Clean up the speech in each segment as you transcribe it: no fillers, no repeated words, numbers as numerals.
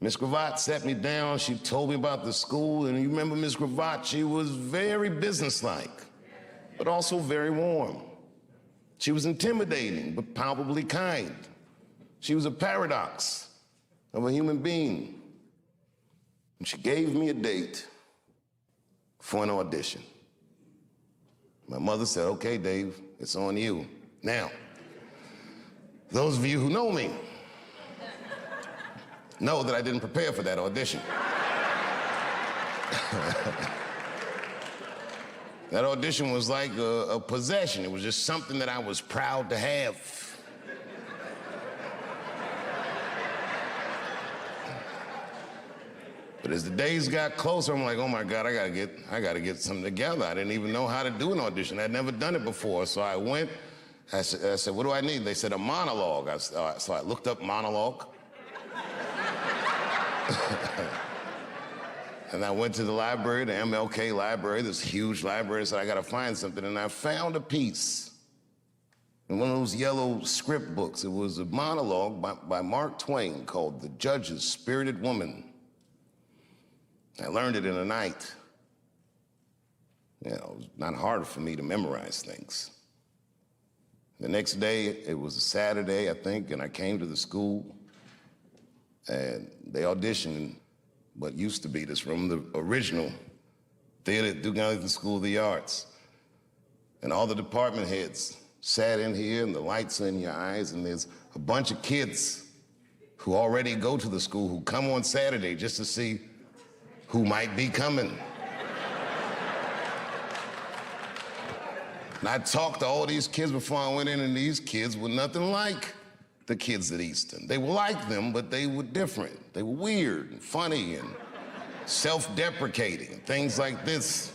Miss Cravat sat me down, she told me about the school, and you remember Miss Cravat, she was very businesslike, but also very warm. She was intimidating, but palpably kind. She was a paradox of a human being. And she gave me a date for an audition. My mother said, okay, Dave, it's on you. Now, those of you who know me know that I didn't prepare for that audition. That audition was like a possession. It was just something that I was proud to have. But as the days got closer, I'm like, oh my God, I gotta get something together. I didn't even know how to do an audition. I'd never done it before. So I went, I said, what do I need? They said a monologue. So I looked up monologue. And I went to the library, the MLK library, this huge library, so I gotta find something. And I found a piece in one of those yellow script books. It was a monologue by Mark Twain called The Judge's Spirited Woman. I learned it in a night. You know, it was not hard for me to memorize things. The next day, it was a Saturday, I think, and I came to the school, and they auditioned in what used to be this room, the original theater at Duke Ellington School of the Arts. And all the department heads sat in here, and the lights are in your eyes, and there's a bunch of kids who already go to the school who come on Saturday just to see who might be coming. And I talked to all these kids before I went in, and these kids were nothing like the kids at Easton. They were like them, but they were different. They were weird and funny and self-deprecating and things like this.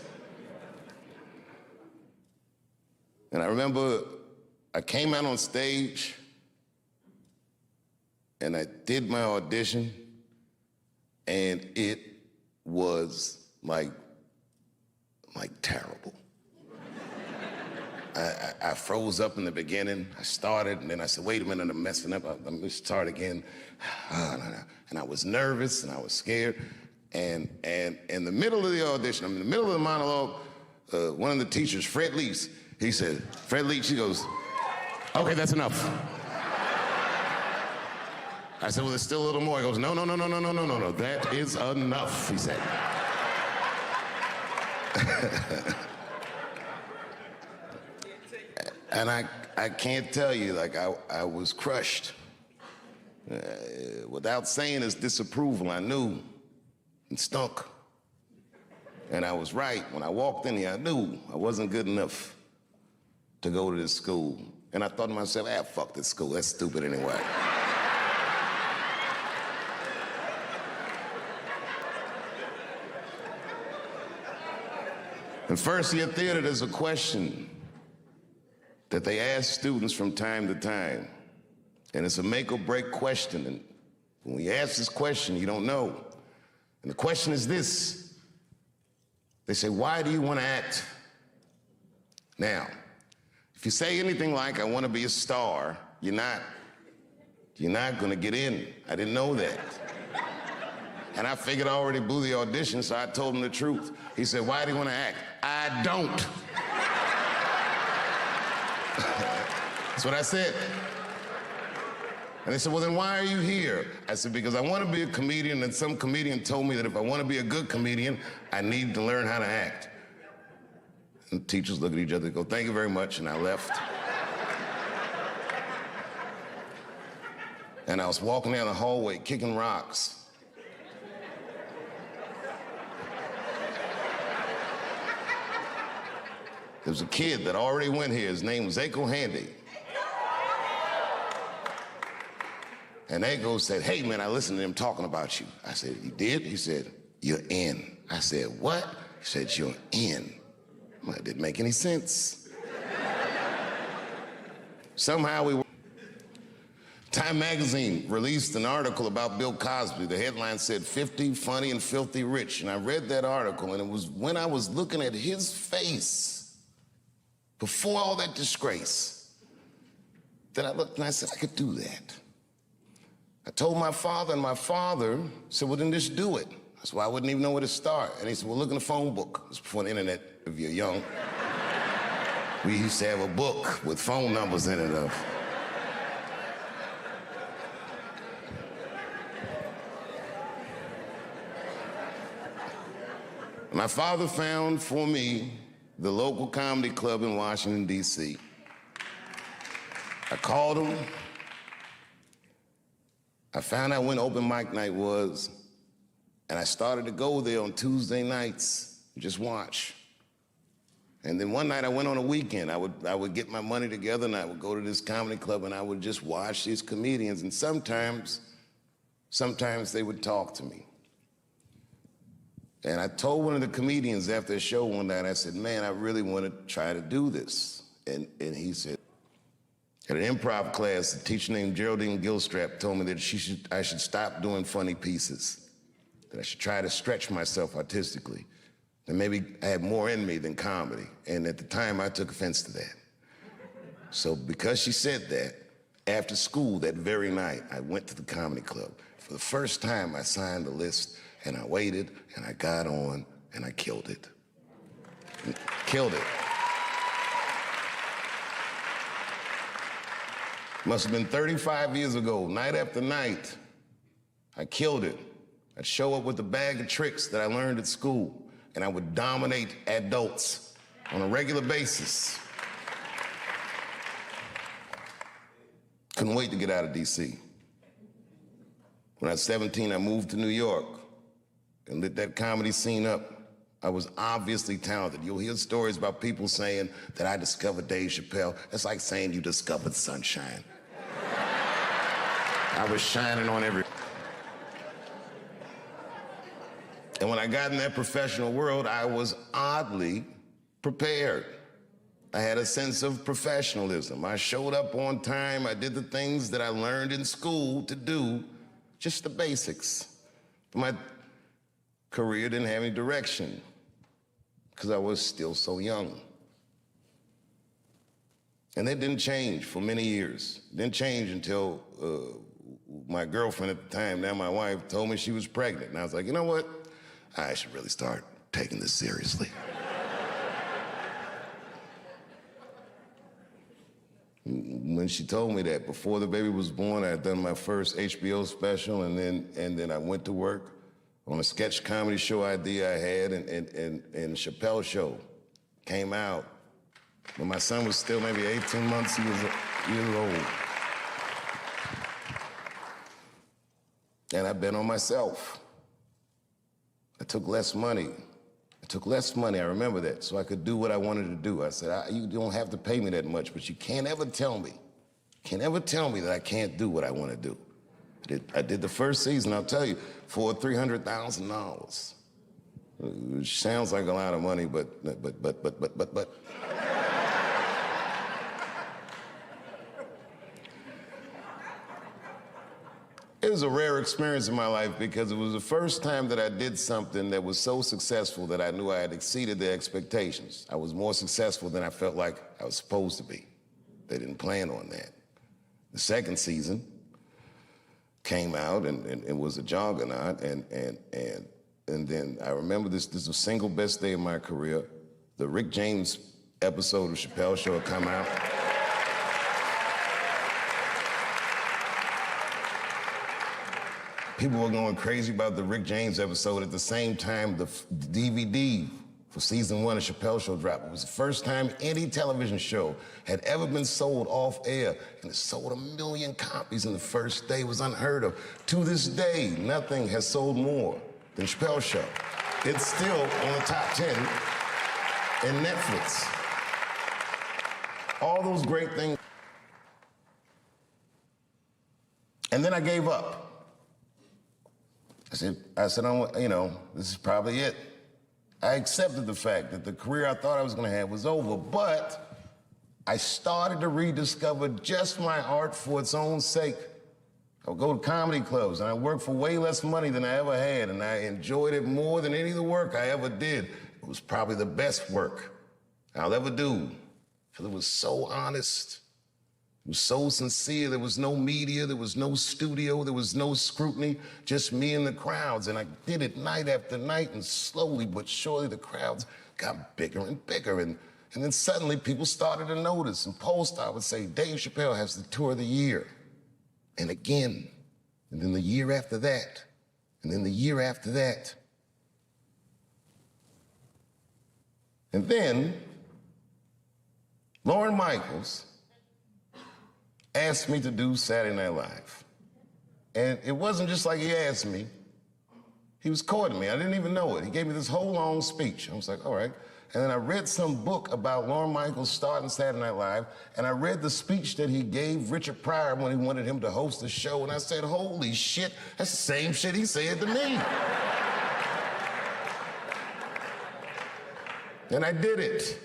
And I remember I came out on stage and I did my audition, and it was like terrible. I froze up in the beginning. I started, and then I said, wait a minute, I'm messing up. Let me start again. And I was nervous, and I was scared. And in the middle of the audition, I'm in the middle of the monologue, one of the teachers, Fred Leach, he said, Fred Leach, he goes, okay, that's enough. I said, well, there's still a little more. He goes, no, that is enough, he said. And I can't tell you, like, I was crushed. Without saying his disapproval, I knew it stunk. And I was right. When I walked in here, I knew I wasn't good enough to go to this school. And I thought to myself, fuck this school, that's stupid anyway. In first year theater, there's a question that they ask students from time to time. And it's a make or break question. And when you ask this question, you don't know. And the question is this. They say, why do you want to act? Now, if you say anything like, I want to be a star, you're not going to get in. I didn't know that. And I figured I already blew the audition, so I told him the truth. He said, why do you want to act? I don't. That's what I said. And they said, well, then why are you here? I said, because I want to be a comedian, and some comedian told me that if I want to be a good comedian, I need to learn how to act. And the teachers look at each other and go, thank you very much, and I left. And I was walking down the hallway, kicking rocks. There was a kid that already went here. His name was Aiko Handy. And Aiko said, hey, man, I listened to him talking about you. I said, you did? He said, you're in. I said, what? He said, you're in. Well, it didn't make any sense. Somehow we were... Time magazine released an article about Bill Cosby. The headline said, 50 funny and filthy rich. And I read that article, and it was when I was looking at his face before all that disgrace that I looked and I said, I could do that. I told my father, and my father said, well, then just do it. That's why I wouldn't even know where to start. And he said, well, look in the phone book. It's before the internet, if you're young. We used to have a book with phone numbers in it of. My father found for me the local comedy club in Washington, D.C. I called him. I found out when open mic night was, and I started to go there on Tuesday nights, just watch. And then one night I went on a weekend. I would get my money together and I would go to this comedy club and I would just watch these comedians, and sometimes they would talk to me. And I told one of the comedians after a show one night, I said, man, I really want to try to do this. And he said, at an improv class, a teacher named Geraldine Gilstrap told me that I should stop doing funny pieces, that I should try to stretch myself artistically, that maybe I had more in me than comedy. And at the time, I took offense to that. So because she said that, after school that very night, I went to the comedy club. For the first time, I signed the list, and I waited, and I got on, and I killed it. Killed it. Must have been 35 years ago, night after night, I killed it. I'd show up with a bag of tricks that I learned at school, and I would dominate adults on a regular basis. Couldn't wait to get out of D.C. When I was 17, I moved to New York and lit that comedy scene up. I was obviously talented. You'll hear stories about people saying that I discovered Dave Chappelle. That's like saying you discovered sunshine. I was shining on every. And when I got in that professional world, I was oddly prepared. I had a sense of professionalism. I showed up on time. I did the things that I learned in school to do, just the basics. But my career didn't have any direction because I was still so young. And that didn't change for many years. It didn't change until my girlfriend at the time, now my wife, told me she was pregnant. And I was like, you know what? I should really start taking this seriously. When she told me that, before the baby was born, I had done my first HBO special, and then I went to work on a sketch comedy show idea I had, and Chappelle show came out when my son was still maybe 18 months years old. And I bet on myself. I took less money. I remember that, so I could do what I wanted to do. I said, you don't have to pay me that much, but you can't ever tell me that I can't do what I want to do. I did the first season, I'll tell you, for $300,000. Which sounds like a lot of money, but. It was a rare experience in my life because it was the first time that I did something that was so successful that I knew I had exceeded their expectations. I was more successful than I felt like I was supposed to be. They didn't plan on that. The second season came out and it was a juggernaut, and then I remember this is the single best day of my career. The Rick James episode of Chappelle Show had come out. People were going crazy about the Rick James episode. At the same time, the DVD for season 1 of Chappelle Show dropped. It was the first time any television show had ever been sold off air, and it sold 1 million copies in the first day. It was unheard of. To this day, nothing has sold more than Chappelle Show. It's still on the top 10 in Netflix. All those great things. And then I gave up. I said, this is probably it. I accepted the fact that the career I thought I was gonna have was over, but I started to rediscover just my art for its own sake. I would go to comedy clubs, and I worked for way less money than I ever had, and I enjoyed it more than any of the work I ever did. It was probably the best work I'll ever do, because it was so honest It was so sincere. There was no media, there was no studio, there was no scrutiny, just me and the crowds. And I did it night after night, and slowly but surely the crowds got bigger and bigger. And then suddenly people started to notice, and Polestar would say, Dave Chappelle has the tour of the year. And again, and then the year after that, and then the year after that. And then Lorne Michaels asked me to do Saturday Night Live. And it wasn't just like he asked me. He was courting me. I didn't even know it. He gave me this whole long speech. I was like, all right. And then I read some book about Lorne Michaels starting Saturday Night Live, and I read the speech that he gave Richard Pryor when he wanted him to host the show, and I said, holy shit, that's the same shit he said to me. And I did it.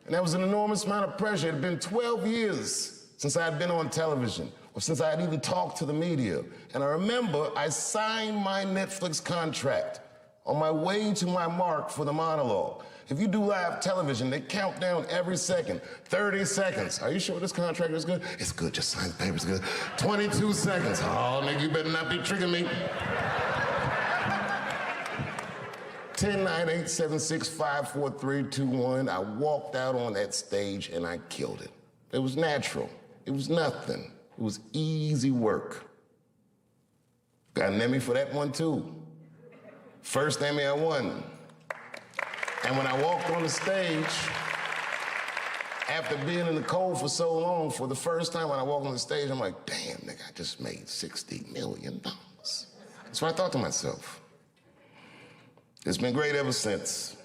And that was an enormous amount of pressure. It had been 12 years since I had been on television, or since I had even talked to the media. And I remember I signed my Netflix contract on my way to my mark for the monologue. If you do live television, they count down every second. 30 seconds. Are you sure this contract is good? It's good, just sign the paper, it's good. 22 seconds. Oh, nigga, you better not be tricking me. 10, 9, 8, 7, 6, 5, 4, 3, 2, 1. I walked out on that stage and I killed it. It was natural. It was nothing. It was easy work. Got an Emmy for that one too. First Emmy I won. And when I walked on the stage, after being in the cold for so long, for the first time when I walked on the stage, I'm like, damn, nigga, I just made $60 million. That's what I thought to myself. It's been great ever since.